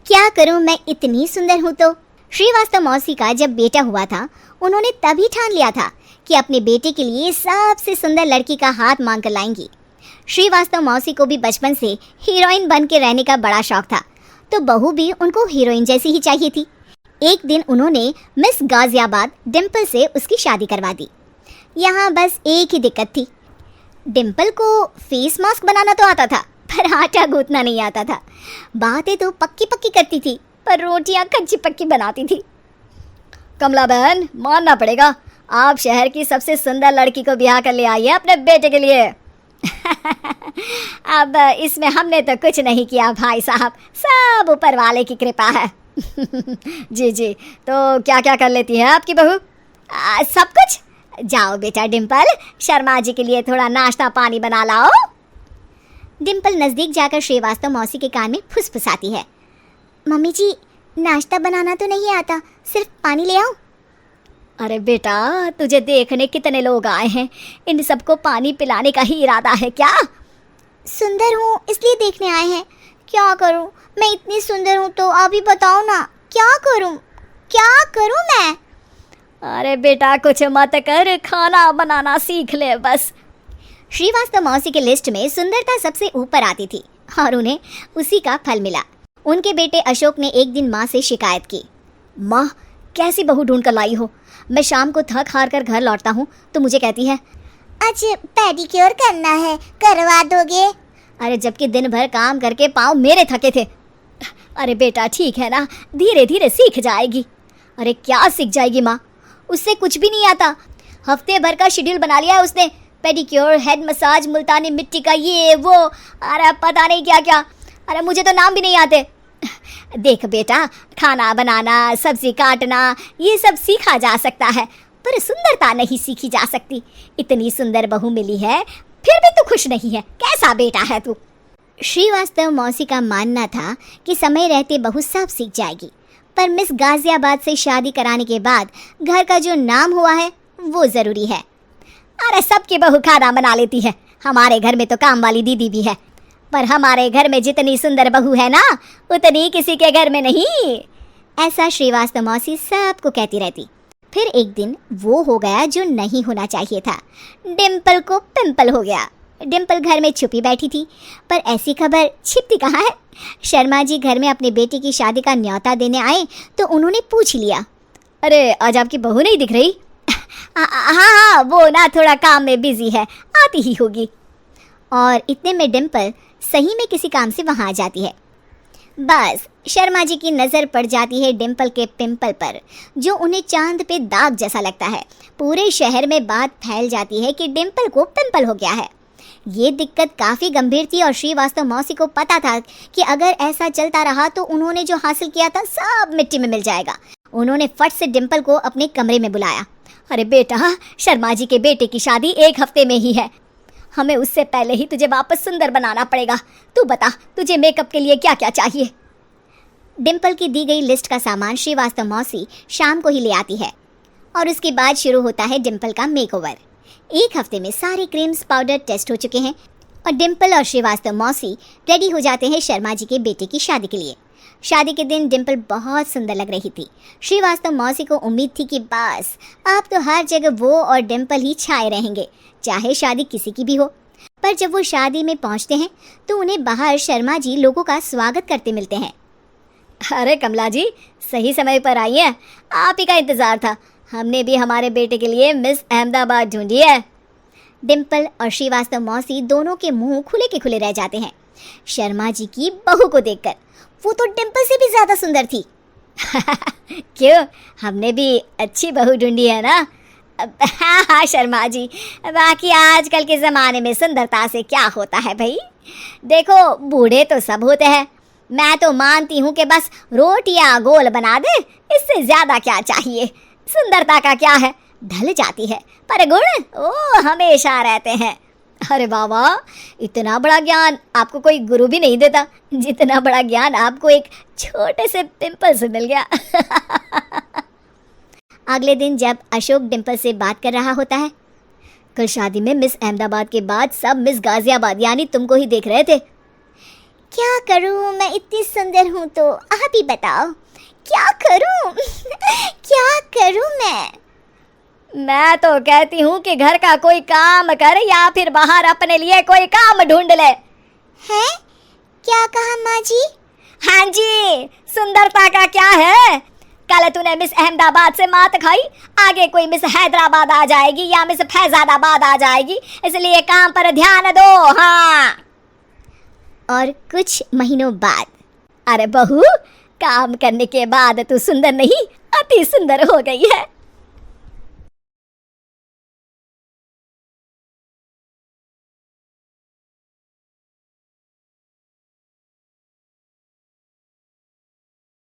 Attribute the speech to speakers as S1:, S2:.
S1: क्या करूं, मैं इतनी सुंदर हूं तो। श्रीवास्तव मौसी का जब बेटा हुआ था, उन्होंने तभी ठान लिया था कि अपने बेटे के लिए सबसे सुंदर लड़की का हाथ मांग कर लाएंगी। श्रीवास्तव मौसी को भी बचपन से हीरोइन बन के रहने का बड़ा शौक था, तो बहू भी उनको हीरोइन जैसी ही चाहिए थी। एक दिन उन्होंने मिस गाजियाबाद डिम्पल से उसकी शादी करवा दी। यहाँ बस एक ही दिक्कत थी, डिम्पल को फेस मास्क बनाना तो आता था, पर आटा गूंथना नहीं आता था। बातें तो पक्की पक्की करती थी, पर रोटियां कच्ची पक्की बनाती थी।
S2: कमला बहन, मानना पड़ेगा, आप शहर की सबसे सुंदर लड़की को ब्याह कर ले आई है अपने बेटे के लिए।
S1: अब इसमें हमने तो कुछ नहीं किया भाई साहब, सब ऊपर वाले की कृपा है।
S2: जी जी, तो क्या क्या कर लेती है आपकी बहू?
S1: सब कुछ। जाओ बेटा डिम्पल, शर्मा जी के लिए थोड़ा नाश्ता पानी बना लाओ। डिम्पल नज़दीक जाकर श्रीवास्तव मौसी के कान में फुसफुसाती है। मम्मी जी, नाश्ता बनाना तो नहीं आता, सिर्फ पानी ले आओ।
S2: अरे बेटा, तुझे देखने कितने लोग आए हैं, इन सबको पानी पिलाने का ही इरादा है क्या?
S1: सुंदर हूँ इसलिए देखने आए हैं। क्या करूँ, मैं इतनी सुंदर हूँ तो अभी बताओ ना, क्या करूँ मैं?
S2: अरे बेटा, कुछ मत कर, खाना बनाना सीख ले बस।
S1: श्रीवास्तव मौसी के लिस्ट में सुंदरता सबसे ऊपर आती थी और उन्हें उसी का फल मिला। उनके बेटे अशोक ने एक दिन माँ से शिकायत की।
S2: माँ, कैसी बहू ढूंढ कर लाई हो? मैं शाम को थक हार कर घर लौटता हूँ तो मुझे कहती है,
S1: आज पेडिक्योर करना है, करवा दोगे?
S2: अरे जबकि दिन भर काम करके पाँव मेरे थके थे। अरे बेटा ठीक है ना, धीरे धीरे सीख जाएगी। अरे क्या सीख जाएगी माँ, उससे कुछ भी नहीं आता। हफ्ते भर का शेड्यूल बना लिया है उसने, पेडिक्योर, हेड मसाज, मुल्तानी मिट्टी का ये वो, अरे पता नहीं क्या क्या। अरे मुझे तो नाम भी नहीं आते।
S1: देख बेटा, खाना बनाना, सब्जी काटना, ये सब सीखा जा सकता है, पर सुंदरता नहीं सीखी जा सकती। इतनी सुंदर बहू मिली है, फिर भी तू खुश नहीं है, कैसा बेटा है तू? श्रीवास्तव मौसी का मानना था कि समय रहते बहू सब सीख जाएगी, पर मिस गाजियाबाद से शादी कराने के बाद घर का जो नाम हुआ है वो ज़रूरी है। अरे सबकी बहू खाना बना लेती है, हमारे घर में तो काम वाली दीदी भी है, पर हमारे घर में जितनी सुंदर बहू है ना, उतनी किसी के घर में नहीं। ऐसा श्रीवास्तव मौसी सबको कहती रहती। फिर एक दिन वो हो गया जो नहीं होना चाहिए था, डिम्पल को पिंपल हो गया। डिम्पल घर में छुपी बैठी थी, पर ऐसी खबर छिपती कहाँ है। शर्मा जी घर में अपने बेटे की शादी का न्योता देने आए तो उन्होंने पूछ लिया,
S2: अरे आज आपकी बहू नहीं दिख रही?
S1: हाँ, वो ना थोड़ा काम में बिजी है, आती ही होगी। और इतने में डिम्पल सही में किसी काम से वहाँ आ जाती है। बस शर्मा जी की नज़र पड़ जाती है डिम्पल के पिंपल पर, जो उन्हें चांद पे दाग जैसा लगता है। पूरे शहर में बात फैल जाती है कि डिम्पल को पिंपल हो गया है। ये दिक्कत काफ़ी गंभीर थी और श्रीवास्तव मौसी को पता था कि अगर ऐसा चलता रहा तो उन्होंने जो हासिल किया था सब मिट्टी में मिल जाएगा। उन्होंने फट से डिम्पल को अपने कमरे में बुलाया।
S2: अरे बेटा, शर्मा जी के बेटे की शादी 1 हफ्ते में ही है, हमें उससे पहले ही तुझे वापस सुंदर बनाना पड़ेगा। तू बता, तुझे मेकअप के लिए क्या क्या चाहिए?
S1: डिम्पल की दी गई लिस्ट का सामान श्रीवास्तव मौसी शाम को ही ले आती है और उसके बाद शुरू होता है डिम्पल का मेकओवर। 1 हफ्ते में सारे क्रीम्स पाउडर टेस्ट हो चुके हैं और डिम्पल और श्रीवास्तव मौसी रेडी हो जाते हैं शर्मा जी के बेटे की शादी के लिए। शादी के दिन डिम्पल बहुत सुंदर लग रही थी। श्रीवास्तव मौसी को उम्मीद थी कि बस अब तो हर जगह वो और डिम्पल ही छाए रहेंगे, चाहे शादी किसी की भी हो। पर जब वो शादी में पहुंचते हैं तो उन्हें बाहर शर्मा जी लोगों का स्वागत करते मिलते हैं।
S2: अरे कमला जी, सही समय पर आई हैं, आप ही का इंतज़ार था। हमने भी हमारे बेटे के लिए मिस अहमदाबाद ढूंढी है।
S1: डिम्पल और श्रीवास्तव मौसी दोनों के मुंह खुले के खुले रह जाते हैं शर्मा जी की बहू को देखकर। वो तो डिम्पल से भी ज़्यादा सुंदर थी।
S2: क्यों, हमने भी अच्छी बहू ढूंढी है ना?
S1: हाँ शर्मा जी, बाकी आजकल के ज़माने में सुंदरता से क्या होता है भाई। देखो, बूढ़े तो सब होते हैं, मैं तो मानती हूँ कि बस रोटियाँ गोल बना दे, इससे ज़्यादा क्या चाहिए। सुंदरता का क्या है, ढल जाती है, पर गुण वो हमेशा रहते हैं।
S2: अरे बाबा, इतना बड़ा ज्ञान आपको कोई गुरु भी नहीं देता जितना बड़ा ज्ञान आपको एक छोटे से पिंपल से मिल गया।
S1: अगले दिन जब अशोक डिम्पल से बात कर रहा होता है,
S2: कल शादी में मिस अहमदाबाद के बाद सब मिस गाजियाबाद यानी तुमको ही देख रहे थे।
S1: क्या करूं, मैं इतनी सुंदर हूं तो आप ही बताओ क्या करूं? क्या करूं
S2: मैं तो कहती हूँ कि घर का कोई काम कर या फिर बाहर अपने लिए कोई काम ढूंढ ले।
S1: हैं? क्या कहा माँ जी?
S2: हाँ जी, सुंदरता का क्या है? कल तूने मिस अहमदाबाद से मात खाई, आगे कोई मिस हैदराबाद आ जाएगी या मिस फैजादाबाद आ जाएगी, इसलिए काम पर ध्यान दो। हाँ।
S1: और कुछ महीनों बाद,
S2: अरे बहू, काम करने के बाद तू सुंदर नहीं, अति सुंदर हो गई है।